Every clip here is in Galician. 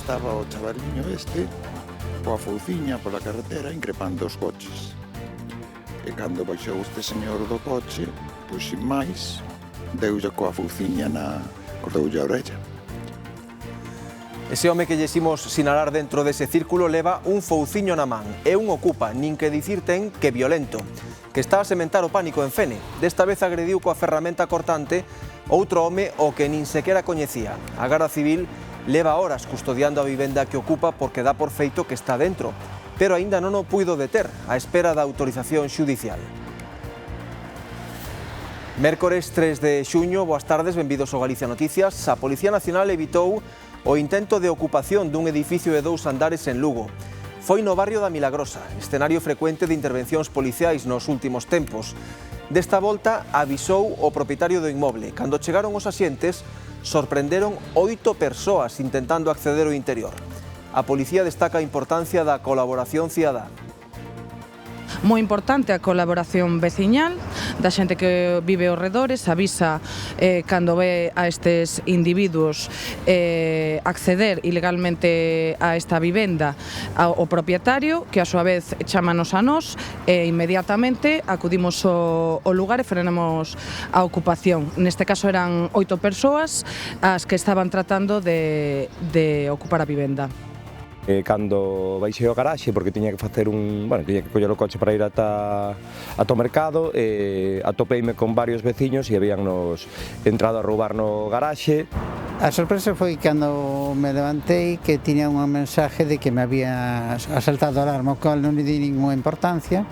estaba o chavaliño este coa fouciña pola carretera increpando os coches. E cando baixou este señor do coche, pois sin máis, deulle coa fouciña cordoulle a orella. Ese home que lleximos sinalar dentro dese círculo leva un fouciño na man e un ocupa, nin que dicir ten que violento, que está a sementar o pánico en Fene. Desta vez agrediu coa ferramenta cortante outro home o que nin sequera coñecía. A Garda Civil leva horas custodiando a vivenda que ocupa porque dá por feito que está dentro, pero aínda non o puido deter á espera da autorización xudicial. Mércores 3 de xuño, boas tardes, benvidos ao Galicia Noticias. A Policía Nacional evitou o intento de ocupación dun edificio de 2 andares en Lugo. Foi no barrio da Milagrosa, escenario frecuente de intervencións policiais nos últimos tempos. Desta volta avisou o propietario do inmoble. Cando chegaron os axentes, sorprenderon 8 persoas intentando acceder ao interior. A policía destaca a importancia da colaboración cidadá. Moi importante a colaboración veciñal da xente que vive aos redores, avisa cando ve a estes individuos acceder ilegalmente a esta vivenda ao propietario, que a súa vez chámanos a nós e inmediatamente acudimos ao lugar e frenamos a ocupación. Neste caso eran 8 persoas as que estaban tratando de ocupar a vivenda. Cando baixei ao garaxe, porque tiña que facer tiña que coller o coche para ir ata o mercado, atopeime con varios veciños e habíannos entrado a roubar no garaxe. A sorpresa foi cando me levantei que tiña unha mensaje de que me había asaltado a alarma, o cual non lle di ninguna importancia,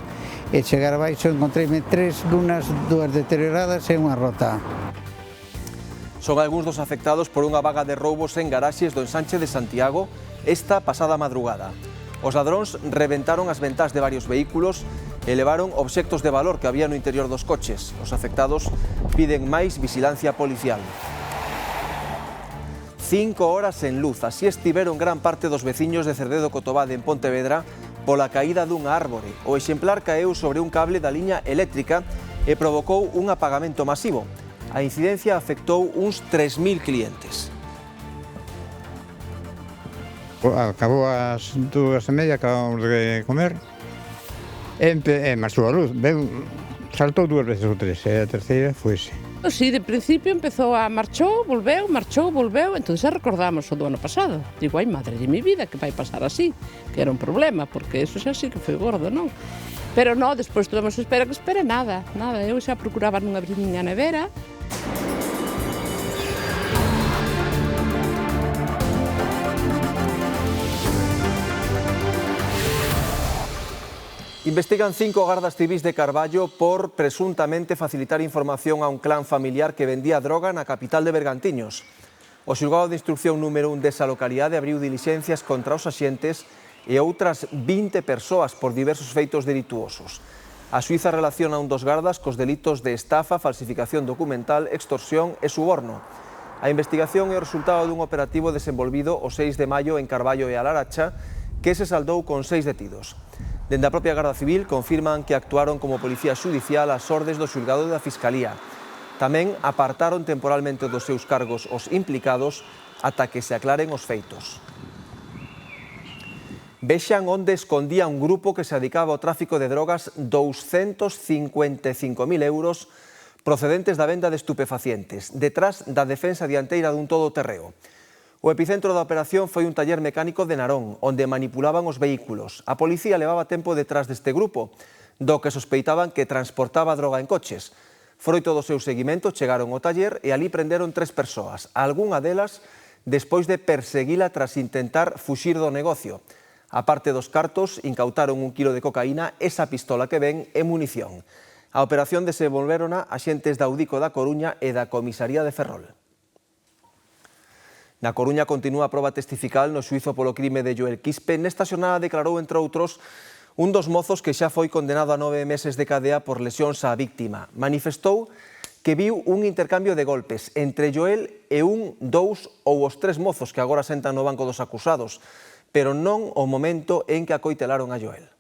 e chegar abaixo encontreime 3 lunas, 2 deterioradas e unha rota. Son algúns dos afectados por unha vaga de roubos en garaxes do ensanche de Santiago esta pasada madrugada. Os ladróns reventaron as ventás de varios vehículos e levaron obxectos de valor que había no interior dos coches. Os afectados piden máis vixilancia policial. 5 horas en luz, así estiveron gran parte dos veciños de Cerdedo Cotobade en Pontevedra pola caída dunha árbore. O exemplar caeu sobre un cable da liña eléctrica e provocou un apagamento masivo. A incidencia afectou uns 3.000 clientes. Acabou as 2:30, acabamos de comer e marchou a luz, saltou 2 veces ou 3 e a terceira foise. Si, de principio empezou a marchou, volveu, entón xa recordamos o do ano pasado. Digo, ai madre de mi vida, que vai pasar así, que era un problema, porque eso xa sí que foi gordo, non? Pero non, despois tuvemos que espere nada, eu xa procuraba non abrir miña nevera. Investigan 5 gardas civís de Carballo por presuntamente facilitar información a un clan familiar que vendía droga na capital de Bergantiños. O xulgado de instrucción número 1 desa localidade abriu dilixencias contra os axentes e outras 20 persoas por diversos feitos delituosos. A xuíza relaciona un dos gardas cos delitos de estafa, falsificación documental, extorsión e suborno. A investigación é o resultado dun operativo desenvolvido o 6 de maio en Carballo e a Laracha, que se saldou con 6 detidos. Dende a propia Garda Civil confirman que actuaron como policía xudicial ás ordes do xulgado da Fiscalía. Tamén apartaron temporalmente dos seus cargos os implicados ata que se aclaren os feitos. Vexan onde escondía un grupo que se dedicaba ao tráfico de drogas 255.000 euros procedentes da venda de estupefacientes, detrás da defensa dianteira dun todoterreo. O epicentro da operación foi un taller mecánico de Narón, onde manipulaban os vehículos. A policía levaba tempo detrás deste grupo, do que sospeitaban que transportaba droga en coches. Froito do seu seguimento, chegaron ao taller e alí prenderon 3 persoas, algunha delas despois de perseguila tras intentar fuxir do negocio. A parte dos cartos, incautaron 1 kilo de cocaína, esa pistola que ven e munición. A operación desenvolvérona axentes da Audico da Coruña e da Comisaría de Ferrol. Na Coruña continúa a proba testifical no xuízo polo crime de Joel Quispe. Nesta xornada declarou, entre outros, un dos mozos que xa foi condenado a 9 meses de cadea por lesións á víctima. Manifestou que viu un intercambio de golpes entre Joel e 1, 2 ou os 3 mozos que agora sentan no banco dos acusados, pero non o momento en que acoitelaron a Joel.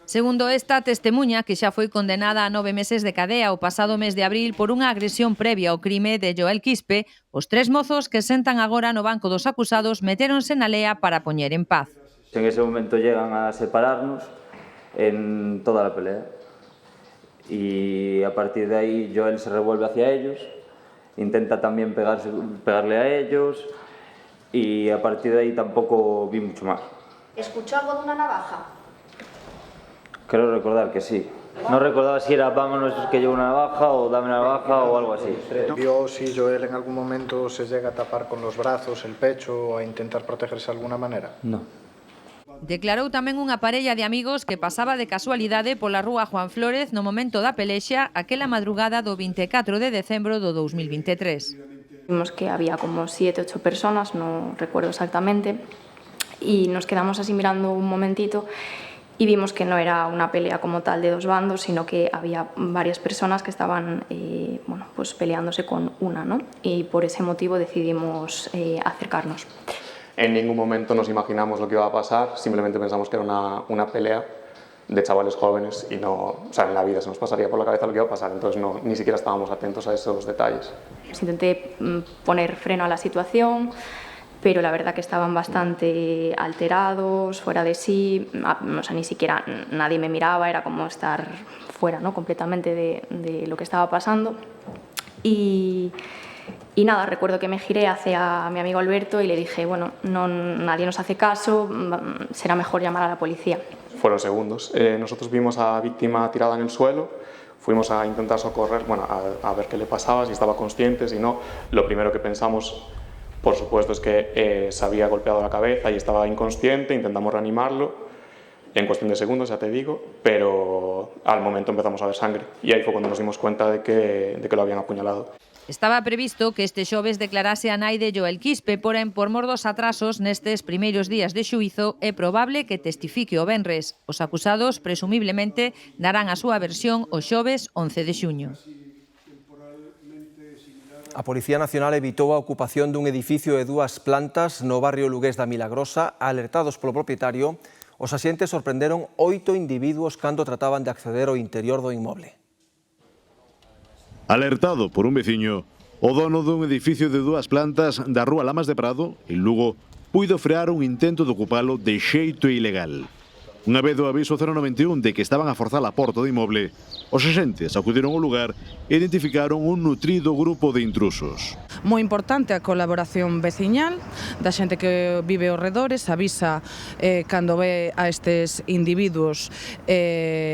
Segundo esta testemuña, que xa foi condenada a 9 meses de cadea o pasado mes de abril por unha agresión previa ao crime de Joel Quispe, os 3 mozos que sentan agora no banco dos acusados metéronse na lea para poñer en paz. En ese momento llegan a separarnos en toda la pelea y a partir de ahí Joel se revuelve hacia ellos, intenta también pegarle a ellos y a partir de ahí tampoco vi mucho más. ¿Escuchó algo de una navaja? Creo recordar que sí. No recordaba si era vámonos que llevo una navaja o dame una navaja o algo así. ¿Vio si Joel en algún momento se llega a tapar con los brazos, el pecho o a intentar protegerse de alguna manera? No. Declarou tamén unha parella de amigos que pasaba de casualidade pola rúa Juan Flórez no momento da pelexa aquela madrugada do 24 de decembro do 2023. Vimos que había como 7 o 8 personas, no recuerdo exactamente, y nos quedamos así mirando un momentito y vimos que no era una pelea como tal de dos bandos, sino que había varias personas que estaban pues peleándose con una, ¿no? Y por ese motivo decidimos acercarnos. En ningún momento nos imaginamos lo que iba a pasar, simplemente pensamos que era una pelea de chavales jóvenes y no, o sea, en la vida se nos pasaría por la cabeza lo que iba a pasar, entonces no, ni siquiera estábamos atentos a esos detalles. Intenté poner freno a la situación, pero la verdad que estaban bastante alterados, fuera de sí, o sea, ni siquiera nadie me miraba, era como estar fuera, ¿no?, completamente de lo que estaba pasando. Y nada, recuerdo que me giré hacia mi amigo Alberto y le dije, bueno, nadie nos hace caso, será mejor llamar a la policía. Fueron segundos. Nosotros vimos a la víctima tirada en el suelo, fuimos a intentar socorrer, bueno, a ver qué le pasaba, si estaba consciente, si no. Lo primero que pensamos, por supuesto, es que se había golpeado la cabeza y estaba inconsciente, intentamos reanimarlo, en cuestión de segundos, ya te digo, pero al momento empezamos a ver sangre y ahí fue cuando nos dimos cuenta de que lo habían apuñalado. Estaba previsto que este xoves declarase a nai de Joel Quispe, porén, por mor dos atrasos nestes primeiros días de xuízo, é probable que testifique o venres. Os acusados, presumiblemente, darán a súa versión o xoves 11 de xuño. A Policía Nacional evitou a ocupación dun edificio de 2 plantas no barrio lugués da Milagrosa. Alertados polo propietario, os axentes sorprenderon 8 individuos cando trataban de acceder ao interior do inmoble. Alertado por un veciño, o dono dun edificio de 2 plantas da rúa Lamas de Prado, en Lugo, puido frear un intento de ocupalo de xeito ilegal. Unha vez do aviso 091 de que estaban a forzar a porta do inmoble, os axentes acudiron ao lugar e identificaron un nutrido grupo de intrusos. Moi importante a colaboración veciñal da xente que vive aos redores, avisa cando ve a estes individuos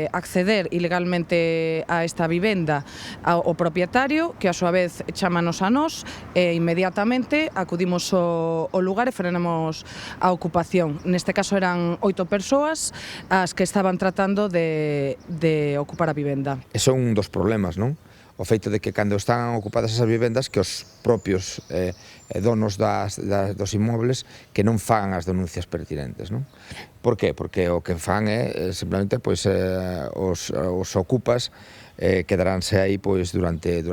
acceder ilegalmente a esta vivenda ao propietario, que a súa vez chámanos a nós e inmediatamente acudimos ao lugar e frenamos a ocupación. Neste caso eran 8 persoas as que estaban tratando de ocupar a vivenda. E son un dos problemas, non? O feito de que cando están ocupadas esas vivendas que os propios donos dos inmobles que non fagan as denuncias pertinentes, non? Por qué? Porque o que fan é simplemente pois os ocupas quedaránse aí pois durante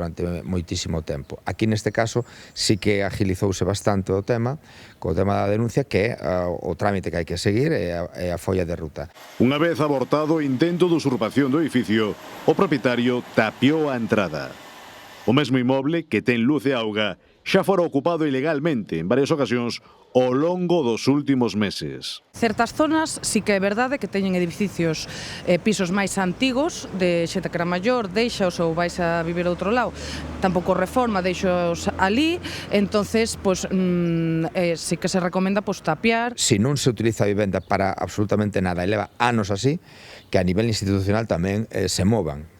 moitísimo tempo. Aquí neste caso sí que agilizouse bastante o tema, co tema da denuncia, que é o trámite que hai que seguir e a folla de ruta. Unha vez abortado o intento de usurpación do edificio, o propietario tapiou a entrada. O mesmo inmoble, que ten luz e auga, xa fora ocupado ilegalmente en varias ocasións ao longo dos últimos meses. Certas zonas sí que é verdade que teñen edificios, pisos máis antigos, de xente que era maior, deixaos ou vais a vivir a outro lado, tampouco reforma, deixaos ali, entonces sí que se recomenda tapiar. Si non se utiliza a vivenda para absolutamente nada e leva anos así, que a nivel institucional tamén se movan.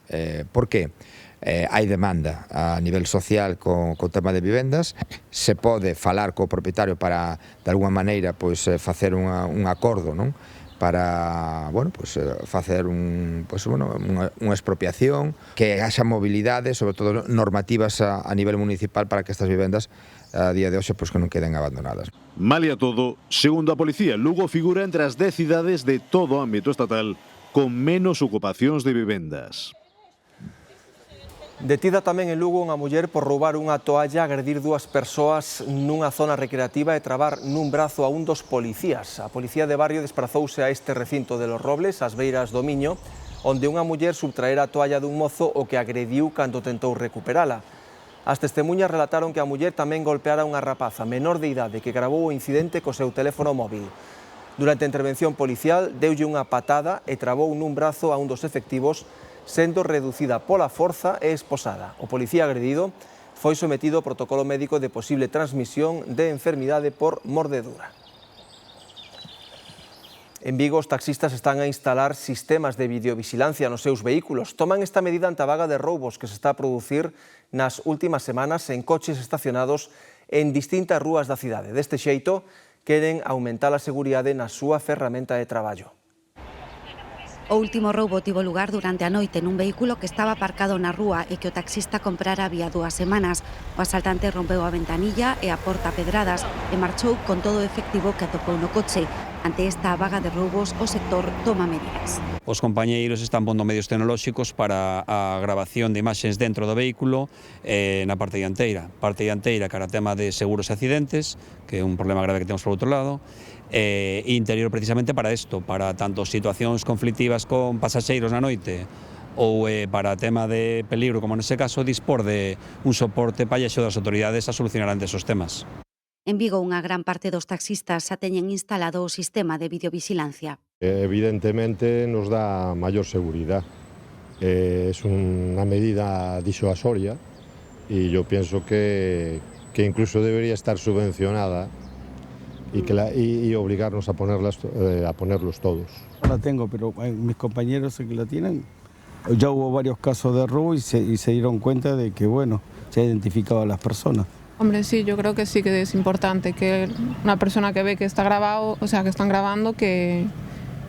Por qué? Hai demanda a nivel social co tema de vivendas, se pode falar co propietario para, de alguma maneira, pois facer un acordo, non? Para, bueno, pois facer unha expropiación, que haxa mobilidade, sobre todo normativas a nivel municipal para que estas vivendas a día de hoxe pois que non queden abandonadas. Malia todo, segundo a policía, Lugo figura entre as 10 cidades de todo o ámbito estatal con menos ocupacións de vivendas. Detida tamén en Lugo unha muller por roubar unha toalla, agredir dúas persoas nunha zona recreativa e trabar nun brazo a un dos policías. A Policía de Barrio desprazouse a este recinto de Los Robles, ás beiras do Miño, onde unha muller subtraera a toalla dun mozo o que agrediu cando tentou recuperala. As testemunhas relataron que a muller tamén golpeara unha rapaza menor de idade que gravou o incidente co seu teléfono móvil. Durante a intervención policial, deulle unha patada e trabou nun brazo a un dos efectivos, sendo reducida pola forza e esposada. O policía agredido foi sometido ao protocolo médico de posible transmisión de enfermidade por mordedura. En Vigo, os taxistas están a instalar sistemas de videovigilancia nos seus vehículos. Toman esta medida ante a vaga de roubos que se está a producir nas últimas semanas en coches estacionados en distintas rúas da cidade. Deste xeito, queren aumentar a seguridade na súa ferramenta de traballo. O último roubo tivo lugar durante a noite nun vehículo que estaba aparcado na rúa e que o taxista comprara había 2 semanas. O asaltante rompeu a ventanilla e a porta a pedradas e marchou con todo o efectivo que atopou no coche. Ante esta vaga de roubos, o sector toma medidas. Os compañeiros están pondo medios tecnolóxicos para a grabación de imaxes dentro do vehículo na parte dianteira. Parte dianteira cara a tema de seguros e accidentes, que é un problema grave que temos por outro lado, e interior precisamente para isto, para tanto situacións conflictivas con pasaxeiros na noite ou para tema de peligro, como nese caso, dispor de un soporte pallexo das autoridades a solucionar antes os temas. En Vigo, unha gran parte dos taxistas xa teñen instalado o sistema de videovigilancia. Evidentemente nos dá maior seguridade. É unha medida disuasoria e eu penso que incluso debería estar subvencionada y obligarnos a ponerlos todos. No la tengo, pero mis compañeros que la tienen, ya hubo varios casos de robo y se dieron cuenta de que, bueno, se ha identificado a las personas. Hombre, sí, yo creo que sí que es importante que una persona que ve que está grabado, o sea, que están grabando, que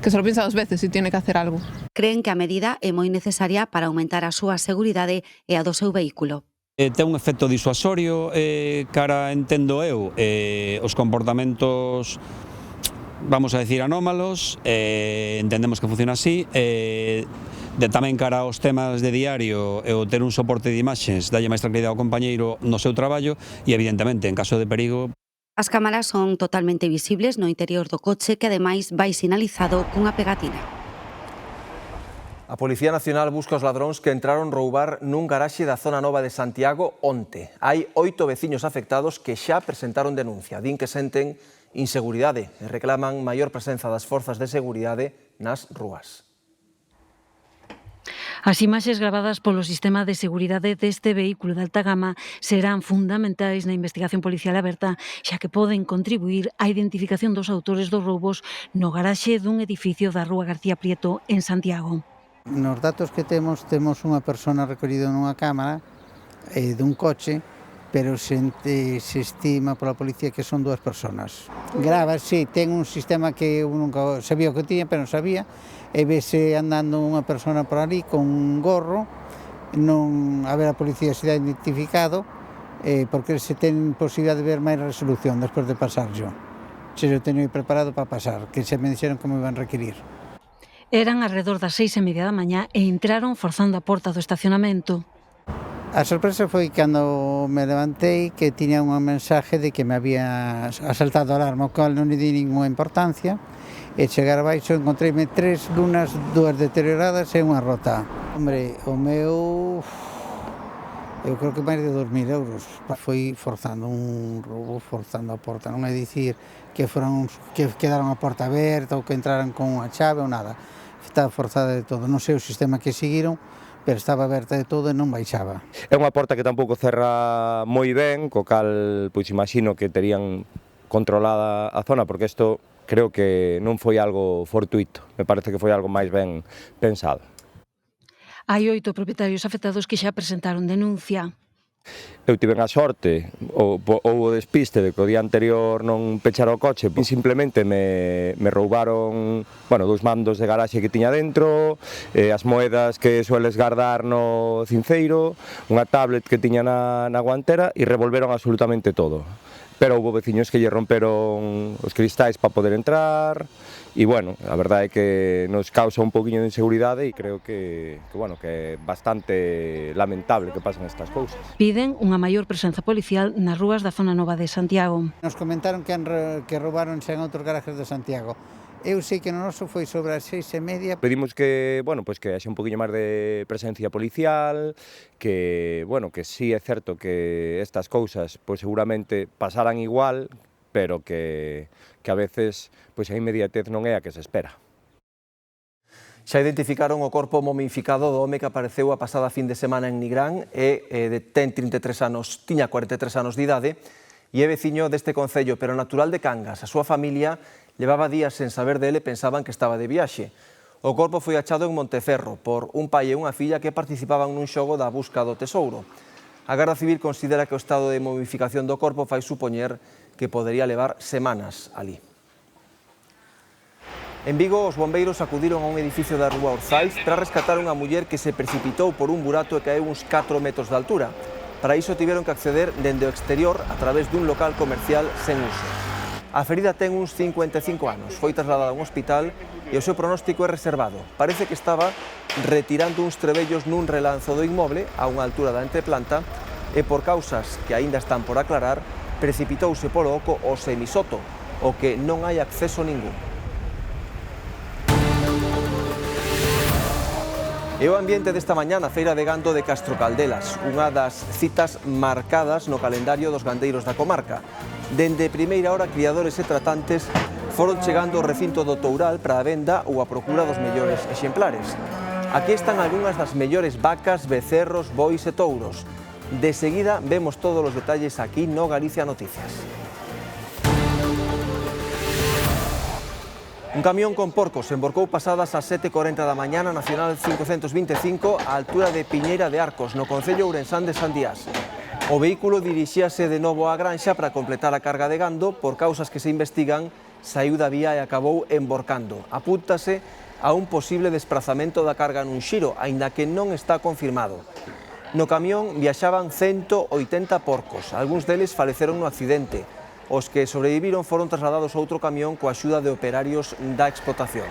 se lo piensa 2 veces si tiene que hacer algo. Creen que a medida é moi necesaria para aumentar a súa seguridade e a do seu vehículo. Ten un efecto disuasorio cara, entendo eu, os comportamentos, vamos a decir, anómalos, entendemos que funciona así, tamén cara aos temas de diario e o ter un soporte de imaxes dalle máis tranquilidade ao compañeiro no seu traballo e, evidentemente, en caso de perigo. As cámaras son totalmente visibles no interior do coche que, ademais, vai sinalizado cunha pegatina. A Policía Nacional busca os ladróns que entraron roubar nun garaxe da zona nova de Santiago onte. Hai 8 veciños afectados que xa presentaron denuncia. Din que senten inseguridade e reclaman maior presenza das forzas de seguridade nas rúas. As imaxes gravadas polo sistema de seguridade deste vehículo de alta gama serán fundamentais na investigación policial aberta, xa que poden contribuír á identificación dos autores dos roubos no garaxe dun edificio da Rúa García Prieto en Santiago. Nos datos que temos unha persona recollida nunha cámara dun coche, pero se estima pola policía que son 2 personas. Grava, sí, ten un sistema que eu nunca sabía o que tiña, pero non sabía, e vese andando unha persona por ali con un gorro, non a ver a policía se dá identificado, porque se ten posibilidad de ver máis resolución despois de pasar yo. Se eu teño preparado para pasar, que se me dixeron como iban a requerir. Eran alrededor das 6:30 da mañá e entraron forzando a porta do estacionamento. A sorpresa foi cando me levantei que tiña unha mensaje de que me había asaltado a alarma, o cual non lle di ninguna importancia, e chegar abaixo encontreime 3 lunas, 2 deterioradas e unha rota. Hombre, o meu, eu creo que máis de 2.000 euros. Foi forzando un roubo, forzando a porta, non é dicir que quedaron a porta aberta ou que entraran con unha chave ou nada. Estaba forzada de todo, non sei o sistema que seguiron, pero estaba aberta de todo e non baixaba. É unha porta que tampouco cerra moi ben, co cal pois imagino que terían controlada a zona, porque isto creo que non foi algo fortuito, me parece que foi algo máis ben pensado. Hai 8 propietarios afectados que xa presentaron denuncia. Eu tive a sorte ou o despiste de que o día anterior non pechara o coche, simplemente me roubaron, bueno, 2 mandos de garaxe que tiña dentro, as moedas que sueles guardar no cinceiro, unha tablet que tiña na guantera e revolveron absolutamente todo. Pero houve veciños que lle romperon os cristais para poder entrar e, bueno, a verdade é que nos causa un poquinho de inseguridade e creo que é bastante lamentable que pasen estas cousas. Piden unha maior presenza policial nas rúas da zona nova de Santiago. Nos comentaron que roubaron en outros garajes de Santiago. Eu sei que no noso foi sobre as 6:30. Pedimos que, bueno, pues que haxe un poquinho máis de presencia policial, que, bueno, que sí é certo que estas cousas, pues seguramente pasaran igual, pero que a veces, pues a inmediatez non é a que se espera. Xa identificaron o corpo momificado do home que apareceu a pasada fin de semana en Nigrán e ten 33 anos, tiña 43 anos de idade e é veciño deste concello, pero natural de Cangas. A súa familia levaba días sen saber dele e pensaban que estaba de viaxe. O corpo foi achado en Monteferro por un pai e unha filla que participaban nun xogo da busca do tesouro. A Garda Civil considera que o estado de momificación do corpo fai supoñer que podería levar semanas ali. En Vigo, os bombeiros acudiron a un edificio da rúa Orzaiz para rescatar unha muller que se precipitou por un burato e caeu uns 4 metros de altura. Para iso tiveron que acceder dende o exterior a través dun local comercial sen uso. A ferida ten uns 55 anos, foi trasladada a un hospital e o seu pronóstico é reservado. Parece que estaba retirando uns trebellos nun relanzo do inmoble a unha altura da entreplanta e por causas que aínda están por aclarar, precipitouse polo oco o semisoto, o que non hai acceso ningún. E o ambiente desta mañá na Feira de Gando de Castro Caldelas, unha das citas marcadas no calendario dos gandeiros da comarca. Dende primeira hora, criadores e tratantes foron chegando ao recinto do Toural para a venda ou a procura dos mellores exemplares. Aquí están algunhas das mellores vacas, becerros, bois e touros. De seguida vemos todos os detalles aquí no Galicia Noticias. Un camión con porcos emborcou pasadas as 7:40 da mañá na Nacional 525 á altura de Piñeira de Arcos, no concello ourensán de Sandiás. O vehículo dirixíase de novo á granxa para completar a carga de gando. Por causas que se investigan, saiu da vía e acabou emborcando. Apúntase a un posible desprazamento da carga nun xiro, aínda que non está confirmado. No camión viaxaban 180 porcos, algúns deles faleceron no accidente. Os que sobreviviron foron trasladados a outro camión coa axuda de operarios da explotación.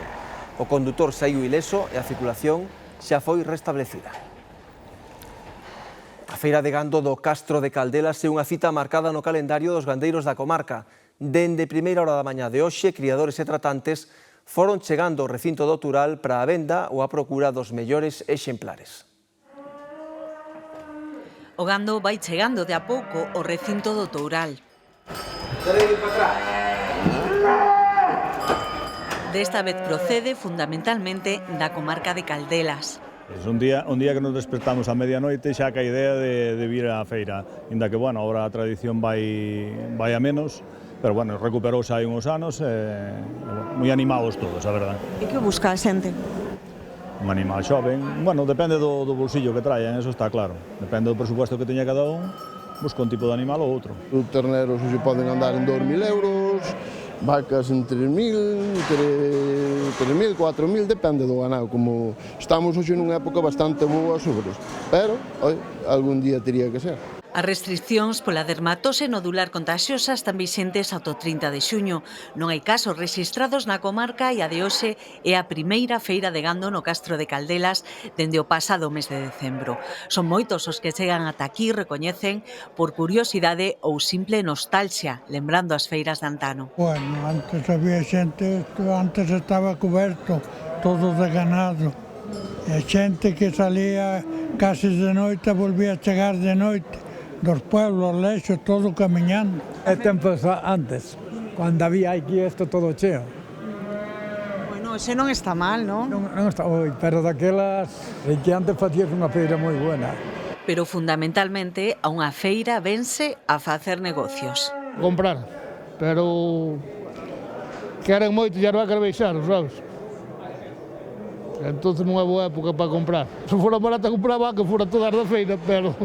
O condutor saiu ileso e a circulación xa foi restablecida. A Feira de Gando do Castro de Caldelas é unha cita marcada no calendario dos gandeiros da comarca. Dende primeira hora da mañá de hoxe, criadores e tratantes foron chegando ao recinto do Toural para a venda ou a procura dos mellores exemplares. O gando vai chegando de a pouco ao recinto do Toural. Desta vez procede fundamentalmente da comarca de Caldelas. Un día que nos despertamos a medianoite xa que a idea de vir á feira, inda que, bueno, agora a tradición vai a menos, pero, bueno, recuperouse hai uns anos, moi animados todos, a verdade. E que busca a xente? Un animal xoven, bueno, depende do bolsillo que traen, eso está claro. Depende do presupuesto que teña cada un, busca un tipo de animal ou outro. Os terneros hoxe poden andar en 2.000 euros, vacas en 3.000, 4.000, depende do ganado. Como estamos hoxe nunha época bastante boa sobre isto, pero algún día teria que ser. As restricións pola dermatose nodular contaxiosa están vixentes ata o 30 de xuño. Non hai casos rexistrados na comarca e a de hoxe é a primeira feira de gando no Castro de Caldelas dende o pasado mes de decembro. Son moitos os que chegan ata aquí, recoñecen, por curiosidade ou simple nostalgia, lembrando as feiras de antano. Bueno, antes había xente, antes estaba coberto todo de ganado. E xente que salía casi de noite volvía a chegar de noite. Dos pueblos, lexos, todo camiñando. É tempos antes, cando había aquí isto todo cheo. Bueno, ese non está mal, non? Non está, pero daquelas, que antes facías unha feira moi buena. Pero fundamentalmente a unha feira vense a facer negocios. Comprar, pero queren moito, xa non vai querer baixar, sabes? Entón non é boa época para comprar. Se fora barata compraba que fora todas da feira, pero...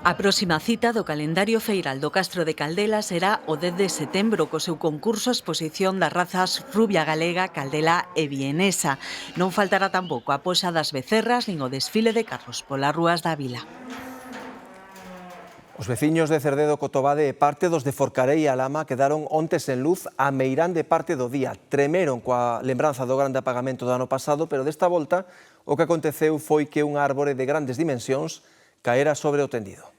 A próxima cita do calendario feiral do Castro de Caldela será o 10 de setembro co seu concurso a exposición das razas rubia galega, caldela e vienesa. Non faltará tampouco a poxa das becerras nin o desfile de carros polas rúas da vila. Os veciños de Cerdedo, Cotobade e parte dos de Forcarei e Alama quedaron onte sen luz a meirande parte do día. Tremeron coa lembranza do grande apagamento do ano pasado, pero desta volta o que aconteceu foi que unha árbore de grandes dimensións caera sobre o tendido.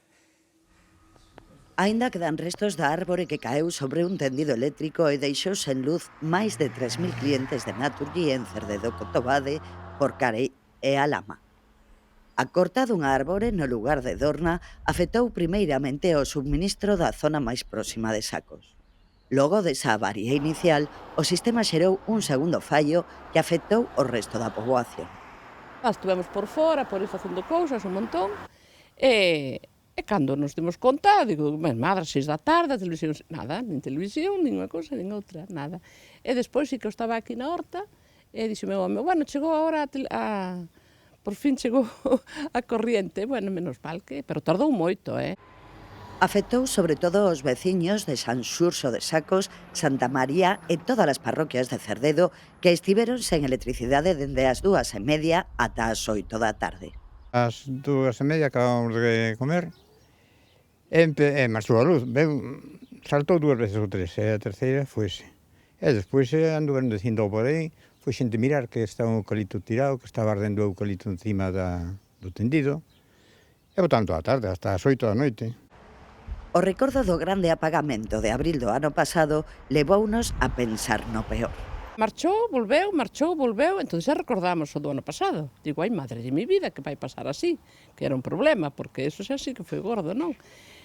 Aínda quedan restos da árbore que caeu sobre un tendido eléctrico e deixou sen luz máis de 3.000 clientes de Naturgy en Cerdedo, Cotobade, Forcarei e Alama. A corta dunha árbore no lugar de Dorna afectou primeiramente o subministro da zona máis próxima de Sacos. Logo desa avaría inicial, o sistema xerou un segundo fallo que afectou o resto da poboación. Estivemos por fora, por ir facendo cousas un montón, e cando nos demos conta, digo, madre, 6 da tarde, a televisión, nada, nin televisión, nin unha cousa, nin outra, nada. E despois, sí que eu estaba aquí na horta, e dixo meu home, bueno, chegou a hora por fin chegou a corriente, bueno, menos mal que, pero tardou moito, Afectou sobre todo os veciños de San Xurxo de Sacos, Santa María e todas as parroquias de Cerdedo que estiveron sen electricidade dende as 2:30 ata as 8 da tarde. Ás 2:30 acabamos de comer e marchou a luz. Saltou 2 veces ou 3, e a terceira foise. E despois anduveron dicindo por aí, foi xente mirar que estaba un eucalipto tirado, que estaba ardendo o eucalipto encima do tendido, e botando toda a tarde, hasta as 8 da noite. O recordo do grande apagamento de abril do ano pasado levounos a pensar no peor. Marchou, volveu, entón xa recordamos o do ano pasado. Digo, ai, madre de mi vida, que vai pasar así, que era un problema, porque eso xa sí que foi gordo, non?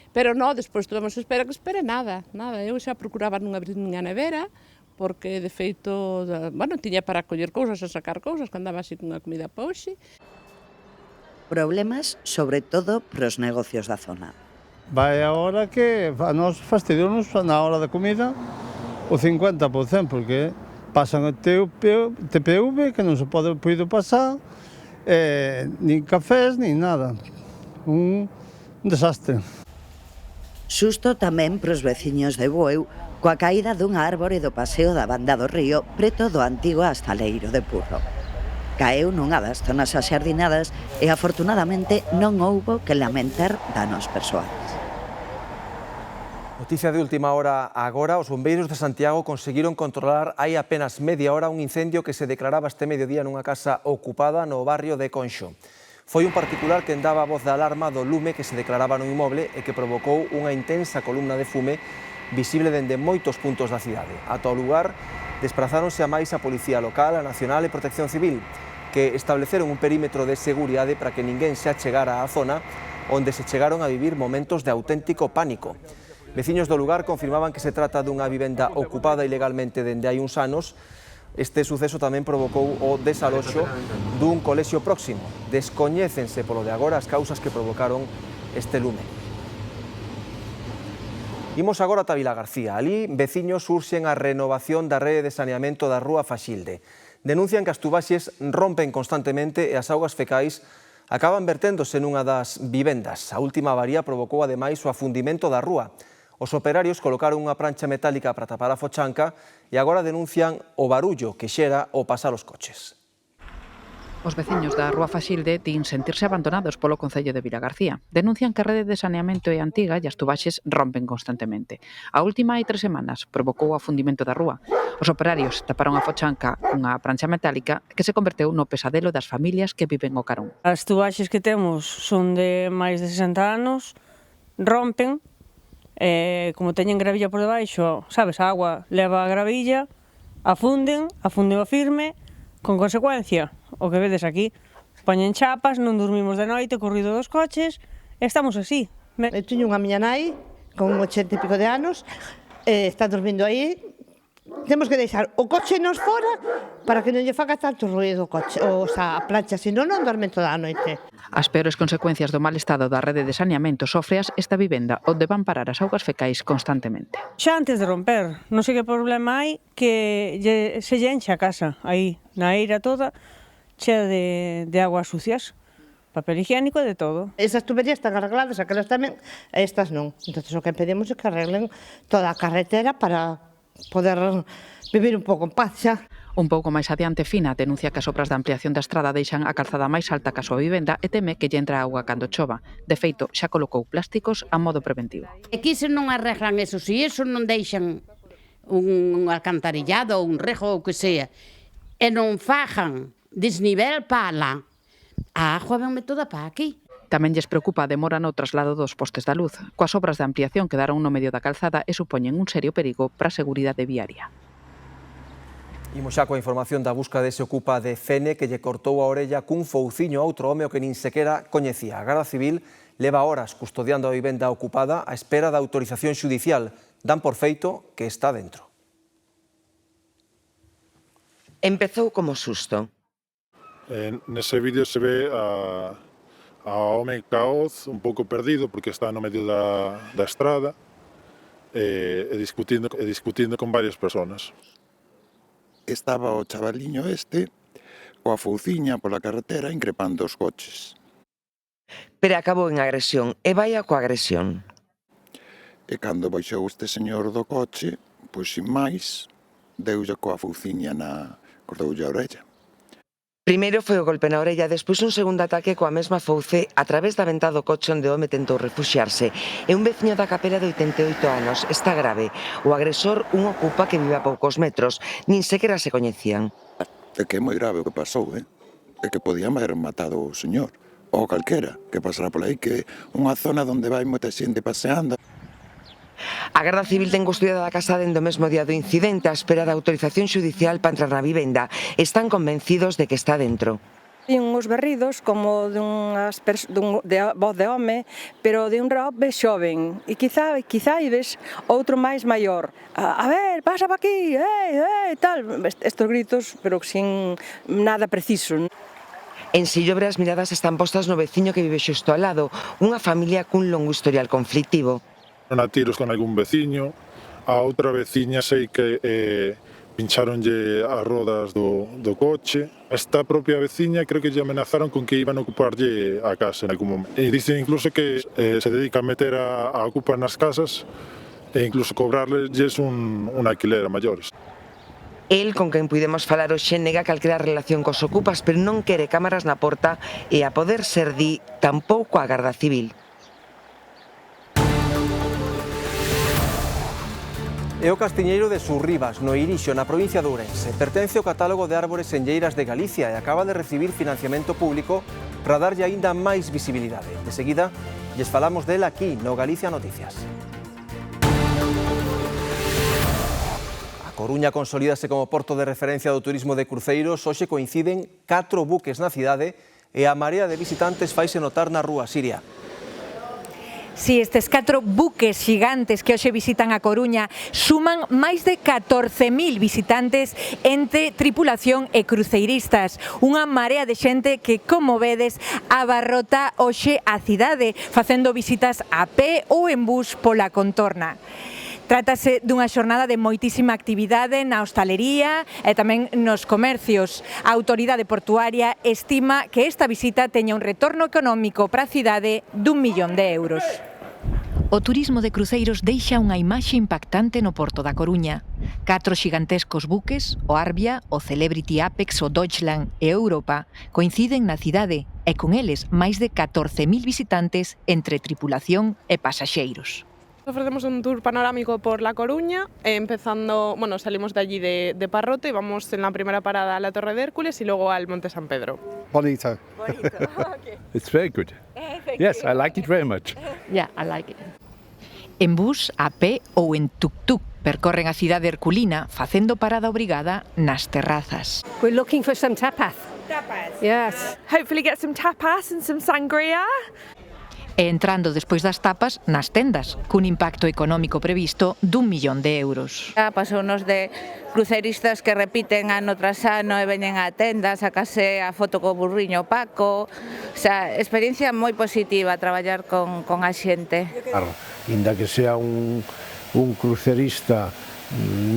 Pero non, despois tuvemos espera nada. Eu xa procuraba non abrir nin a nevera, porque, de feito, bueno, tiña para coller cousas e sacar cousas, que andaba así cunha comida pa hoxe. Problemas, sobre todo, pros negocios da zona. Vai a hora que a nos fastidiounos na hora da comida o 50%, porque pasan o TPV, que non se pode pasar, nin cafés, nin nada. Un desastre. Susto tamén pros veciños de Bueu, coa caída dunha árbore do paseo da Banda do Río preto do antigo astaleiro de Purro. Caeu nunha das zonas axardinadas e afortunadamente non houbo que lamentar danos persoais. Noticia de última hora agora, os bombeiros de Santiago conseguiron controlar hai apenas media hora un incendio que se declaraba este mediodía nunha casa ocupada no barrio de Conxo. Foi un particular que daba a voz de alarma do lume que se declaraba no inmoble e que provocou unha intensa columna de fume visible dende moitos puntos da cidade. Ata o lugar desprazáronse a máis a Policía Local, a Nacional e Protección Civil, que estableceron un perímetro de seguridade para que ninguén se achegara á zona onde se chegaron a vivir momentos de auténtico pánico. Veciños do lugar confirmaban que se trata dunha vivenda ocupada ilegalmente dende hai uns anos. Este suceso tamén provocou o desaloxo dun colexio próximo. Descoñécense polo de agora as causas que provocaron este lume. Imos agora ata Vilagarcía. Alí, veciños urxen a renovación da rede de saneamento da rúa Faxilde. Denuncian que as tubaxes rompen constantemente e as augas fecais acaban verténdose nunha das vivendas. A última avaría provocou ademais o afundimento da rúa. Os operarios colocaron unha prancha metálica para tapar a fochanca e agora denuncian o barullo que xera ao pasar os coches. Os veciños da Rúa Faxilde din sentirse abandonados polo Concello de Vilagarcía. Denuncian que a rede de saneamento é antiga e as tubaxes rompen constantemente. A última hai 3 semanas provocou o afundimento da rúa. Os operarios taparon a fochanca cunha prancha metálica que se converteu no pesadelo das familias que viven o carón. As tubaxes que temos son de máis de 60 anos, rompen, como teñen gravilla por debaixo, sabes, a agua leva a gravilla, afunden a firme, con consecuencia, o que vedes aquí, poñen chapas, non dormimos de noite, corrido dos coches, e estamos así. Eu teño unha miña nai, con 80 e pico de anos, está dormindo aí. Temos que deixar o coche nos fora para que non lle faga tanto ruido o coche, ou a plancha, senón non dormen toda a noite. As peores consecuencias do mal estado da rede de saneamento sofreas esta vivenda, onde van parar as augas fecais constantemente. Xa antes de romper, non sei que problema hai, que se lle enche a casa, aí, na eira toda, chea de aguas sucias. papel higiénico, de todo. Esas tuberías están arregladas, aquelas tamén, estas non. Entón, o que pedimos é que arreglen toda a carretera para poder vivir un pouco en paz xa. Un pouco máis adiante, Fina denuncia que as obras de ampliación da estrada deixan a calzada máis alta que a súa vivenda e teme que lle entra auga cando chova. De feito, xa colocou plásticos a modo preventivo. E que se non arreglan eso, se eso non deixan un alcantarillado ou un rejo ou que sea, e non fajan desnivel para lá, a agua venme toda para aquí. Tamén lles preocupa a demora no traslado dos postes da luz. Coas obras de ampliación quedaron no medio da calzada e supoñen un serio perigo para a seguridade viaria. Imos xa coa información da busca dese ocupa de Fene que lle cortou a orella cun fouciño a outro home o que nin sequera coñecía. A Garda Civil leva horas custodiando a vivenda ocupada á espera da autorización xudicial. Dan por feito que está dentro. Empezou como susto. Nese vídeo se ve a home caoz, un pouco perdido porque está no medio da estrada e discutindo con varias personas. Estaba o chavaliño este coa fouciña pola carretera increpando os coches. Pero acabou en agresión e vaia coa agresión. E cando baixou este señor do coche, pois sin máis, deulle coa fouciña cordoulle a orella. Primeiro foi o golpe na orella, despois un segundo ataque coa mesma fouce a través da ventá do coche onde o home tentou refuxiarse. É un veciño da Capela de 88 anos, está grave. O agresor, un ocupa que vive a poucos metros, nin sequera se coñecían. É que é moi grave o que pasou, É que podían haber matado o señor, ou calquera, que pasará por aí, que é unha zona onde vai moita xente paseando. A Garda Civil ten custodiada a casa dende o mesmo día do incidente á espera da autorización xudicial para entrar na vivenda. Están convencidos de que está dentro. Hai uns berridos como de voz de home, pero de un home xoven. E quizá ves outro máis maior. A ver, pasa pa aquí, tal. Estos gritos, pero sin nada preciso. En Sillobre as miradas están postas no veciño que vive xusto ao lado, unha familia cun longo historial conflictivo. A tiros con algún veciño, a outra veciña sei que pincháronlle as rodas do coche. Esta propia veciña creo que lle amenazaron con que iban a ocuparlle a casa en algún momento. E dicen incluso que se dedica a meter a ocupar nas casas e incluso cobrarlles un alquiler a maiores. El, con quen puidemos falar hoxe, nega calquera relación cos ocupas, pero non quere cámaras na porta e, a poder ser, di, tampouco a Garda Civil. É o castiñeiro de Surribas, no Irixo, na provincia de Ourense. Pertence ao catálogo de árbores enlleiras de Galicia e acaba de recibir financiamento público para darlle aínda máis visibilidade. De seguida, lles falamos dela aquí, no Galicia Noticias. A Coruña consolídase como porto de referencia do turismo de cruceiros. Hoxe coinciden 4 buques na cidade e a marea de visitantes faise notar na rúa Siria. Si, estes 4 buques xigantes que hoxe visitan a Coruña suman máis de 14.000 visitantes entre tripulación e cruceiristas. Unha marea de xente que, como vedes, abarrota hoxe a cidade, facendo visitas a pé ou en bus pola contorna. Trátase dunha xornada de moitísima actividade na hostalería e tamén nos comercios. A autoridade portuaria estima que esta visita teña un retorno económico para a cidade d'1 millón de euros. O turismo de cruceiros deixa unha imaxe impactante no porto da Coruña. 4 xigantescos buques, o Arbia, o Celebrity Apex, o Deutschland e Europa, coinciden na cidade e con eles máis de 14.000 visitantes entre tripulación e pasaxeiros. Ofrecemos un tour panorámico por La Coruña, empezando, salimos de allí de Parrote y vamos en la primera parada a la Torre de Hércules y luego al Monte San Pedro. Bonito. Okay. It's very good. Yes, I like it very much. Yeah, I like it. En bus, a pé ou en tuk-tuk percorren a cidade herculina facendo parada obrigada nas terrazas. We're looking for some tapas. Tapas? Yes. Hopefully get some tapas and some sangria. E entrando despois das tapas nas tendas, cun impacto económico previsto d'1 millón de euros. Pasounos de cruceristas que repiten ano tras ano e veñen á tenda, sacase a foto co burriño Paco. O sea, experiencia moi positiva traballar con a xente. Claro, inda que sea un crucerista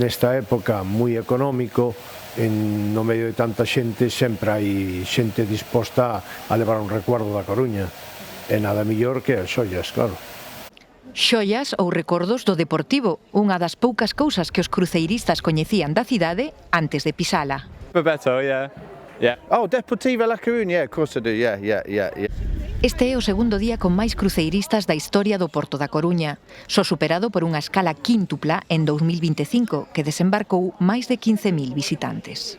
nesta época moi económico, no medio de tanta xente sempre hai xente disposta a levar un recuerdo da Coruña, e nada mellor que as xoias, claro. Xoias ou recordos do Deportivo, unha das poucas cousas que os cruceiristas coñecían da cidade antes de pisala. Bebeto, yeah. Oh, Deportivo La Coruña, yeah, of course I do, yeah. Este é o segundo día con máis cruceiristas da historia do Porto da Coruña, só superado por unha escala quíntupla en 2025, que desembarcou máis de 15.000 visitantes.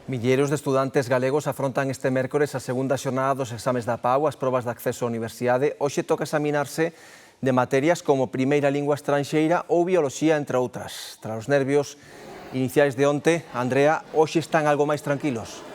Milleiros de estudantes galegos afrontan este mércores a segunda xornada dos exames da PAU, as probas de acceso á universidade. Hoxe toca examinarse de materias como primeira lingua estranxeira ou bioloxía, entre outras. Tras os nervios iniciais de onte, Andrea, hoxe están algo máis tranquilos.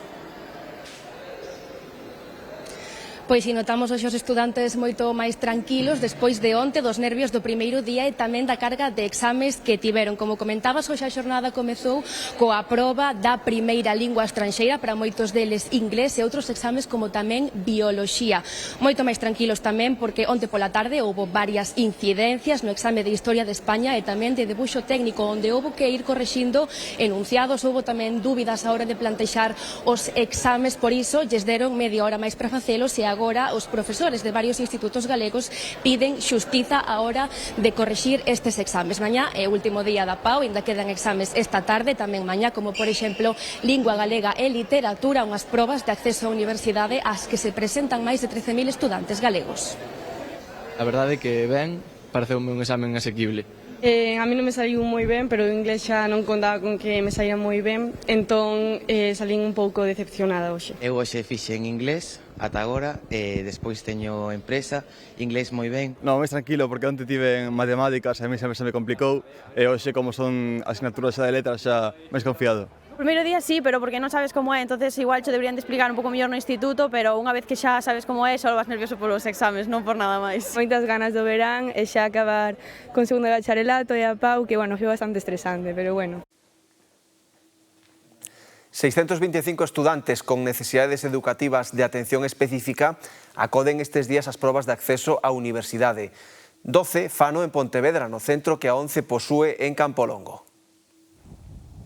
Pois si notamos hoxe os estudantes moito máis tranquilos despois de onte, dos nervios do primeiro día e tamén da carga de exames que tiveron. Como comentabas, hoxe a xornada comezou coa proba da primeira lingua estranxeira, para moitos deles inglés, e outros exames como tamén bioloxía. Moito máis tranquilos tamén porque onte pola tarde houbo varias incidencias no exame de Historia de España e tamén de debuxo técnico, onde houbo que ir correxindo enunciados, houbo tamén dúbidas a hora de plantexar os exames, por iso lles deron media hora máis para facelos e agora os profesores de varios institutos galegos piden xustiza a hora de correxir estes exames. Mañá é o último día da PAU, ainda quedan exames esta tarde, tamén mañá, como por exemplo Lingua Galega e Literatura, unhas probas de acceso á universidade ás que se presentan máis de 13.000 estudantes galegos. A verdade é que ben, pareceume un examen asequible. A mí non me saliu moi ben, pero o inglés xa non contaba con que me saía moi ben, entón salín un pouco decepcionada hoxe. Eu hoxe fixe en inglés ata agora, e despois teño empresa, inglés moi ben. Non, máis tranquilo, porque onte tive matemáticas, a mí sempre se me complicou, e hoxe, como son asignaturas xa de letras, xa máis confiado. O primeiro día sí, pero porque non sabes como é, entonces igual te deberían de explicar un pouco mellor no instituto, pero unha vez que xa sabes como é, só vas nervioso polos exames, non por nada máis. Moitas ganas do verán e xa acabar con segundo de bacharelato e a PAU, que, bueno, foi bastante estresante, pero bueno. 625 estudantes con necesidades educativas de atención específica acoden estes días ás probas de acceso á universidade. 12 fano en Pontevedra, no centro que a 11 posúe en Campolongo.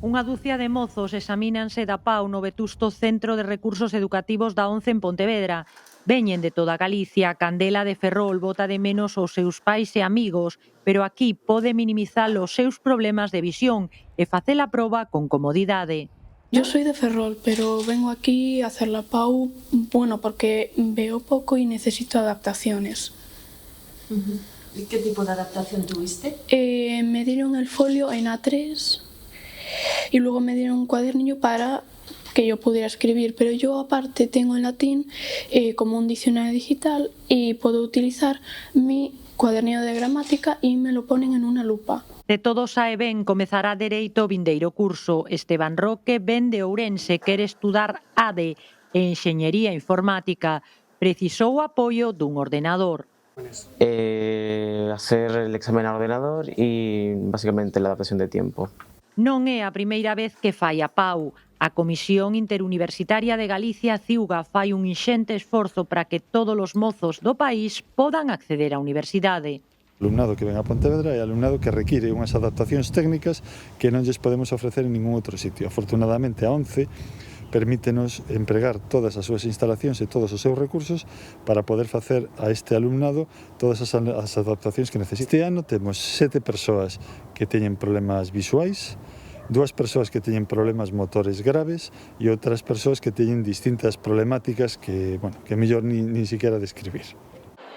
Unha dúcia de mozos examínanse da PAU no vetusto Centro de Recursos Educativos da 11 en Pontevedra. Veñen de toda Galicia, Candela de Ferrol bota de menos os seus pais e amigos, pero aquí pode minimizar os seus problemas de visión e facer a proba con comodidade. Yo soy de Ferrol, pero vengo aquí a hacer la PAU, bueno, porque veo poco y necesito adaptaciones. ¿Y qué tipo de adaptación tuviste? Me dieron el folio en A3 y luego me dieron un cuadernillo para que yo pudiera escribir, pero yo aparte tengo en latín como un diccionario digital y puedo utilizar mi cuadernillo de gramática y me lo ponen en una lupa. De todo sae ben, comezará dereito o vindeiro curso. Esteban Roque ven de Ourense, quere estudar ADE e Enxeñería Informática. Precisou o apoio dun ordenador. Hacer el examen a ordenador y básicamente la adaptación de tiempo. Non é a primeira vez que fai a PAU. A Comisión Interuniversitaria de Galicia, CIUGA, fai un inxente esforzo para que todos os mozos do país podan acceder á universidade. O alumnado que ven a Pontevedra é alumnado que require unhas adaptacións técnicas que non lles podemos ofrecer en ningún outro sitio. Afortunadamente, a 11 permítenos empregar todas as súas instalacións e todos os seus recursos para poder facer a este alumnado todas as adaptacións que necesita. Este ano temos 7 persoas que teñen problemas visuais, 2 persoas que teñen problemas motores graves e outras persoas que teñen distintas problemáticas que, bueno, que mellor nin siquiera describir.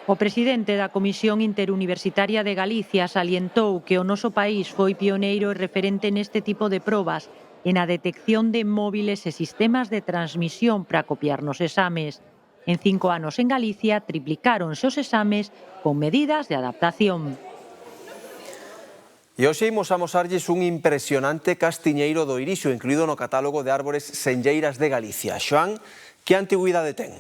O presidente da Comisión Interuniversitaria de Galicia salientou que o noso país foi pioneiro e referente neste tipo de probas e na detección de móviles e sistemas de transmisión para copiar nos exames. En 5 anos en Galicia triplicáronse os exames con medidas de adaptación. E hoxe imos amosarlles un impresionante castiñeiro do Irixo, incluído no catálogo de árbores senlleiras de Galicia. Xoán, que antigüidade ten?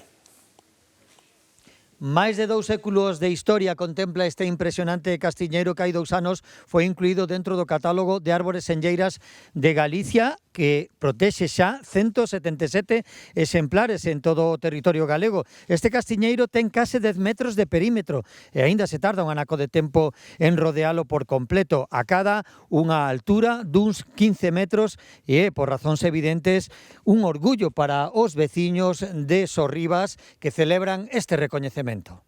Máis de 2 séculos de historia contempla este impresionante castiñeiro que hai 2 anos foi incluído dentro do catálogo de árbores senlleiras de Galicia, que protexe xa 177 exemplares en todo o territorio galego. Este castiñeiro ten case 10 metros de perímetro e aínda se tarda un anaco de tempo en rodealo por completo. Acada unha altura duns 15 metros e é, por razóns evidentes, un orgullo para os veciños de Sorribas que celebran este recoñecemento.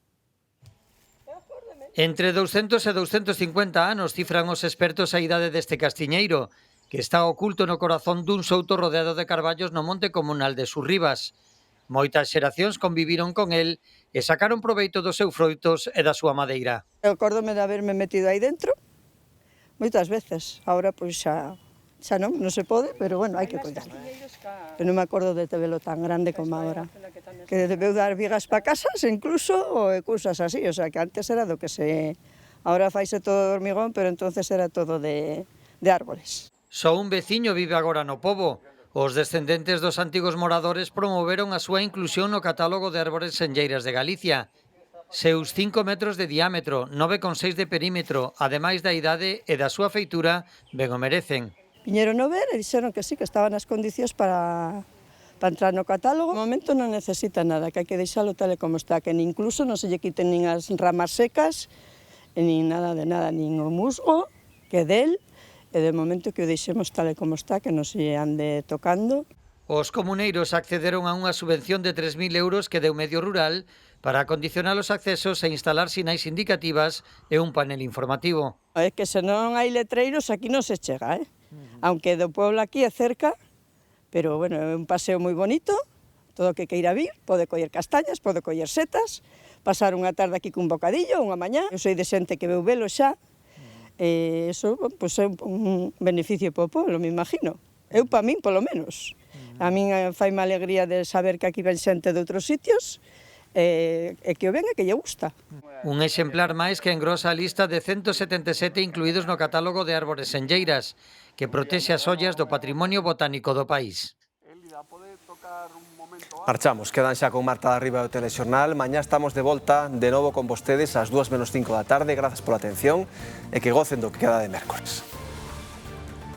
Entre 200 e 250 anos cifran os expertos a idade deste castiñeiro, que está oculto no corazón dun souto rodeado de carballos no monte comunal de Sorribas. Moitas xeracións conviviron con el e sacaron proveito dos seus froitos e da súa madeira. Eu acórdome de haberme metido aí dentro moitas veces. Ahora pois xa non se pode, pero bueno, hai que cuidar. Eu non me acordo de tevelo tan grande como agora. Que debeu dar vigas para casas incluso ou cousas así, o sea que antes era do que se... Ahora faise todo de hormigón, pero entonces era todo de árboles. Só un veciño vive agora no pobo. Os descendentes dos antigos moradores promoveron a súa inclusión no catálogo de árbores senlleiras de Galicia. Seus 5 metros de diámetro, 9,6 de perímetro, ademais da idade e da súa feitura, ben o merecen. Viñeron a ver e dixeron que sí, que estaban as condicións para entrar no catálogo. No momento non necesita nada, que hai que deixalo tal e como está, que incluso non se lle quiten nin as ramas secas, nin nada de nada, nin o musgo, que del, e de momento que o deixemos tal e como está, que non se ande tocando. Os comuneiros accederon a unha subvención de 3.000 euros que deu Medio Rural para acondicionar os accesos e instalar sinais indicativas e un panel informativo. É que se non hai letreiros aquí non se chega, aunque do pueblo aquí é cerca, pero bueno, é un paseo moi bonito, todo o que queira vir, pode coller castañas, pode coller setas, pasar unha tarde aquí cun bocadillo, unha mañá. Eu sei de xente que veu velo xa, e iso pois, é un beneficio para o pueblo, me imagino. Eu para min, polo menos. A min faime alegría de saber que aquí ven xente de outros sitios, e que o ven e que lle gusta. Un exemplar máis que engrosa a lista de 177 incluídos no catálogo de árbores senlleiras, que protexe as ollas do patrimonio botánico do país. Marchamos, quedan xa con Marta de Arriba do Telexornal. Mañá estamos de volta de novo con vostedes ás 2:05 da tarde. Grazas pola atención e que gocen do que queda de mércores.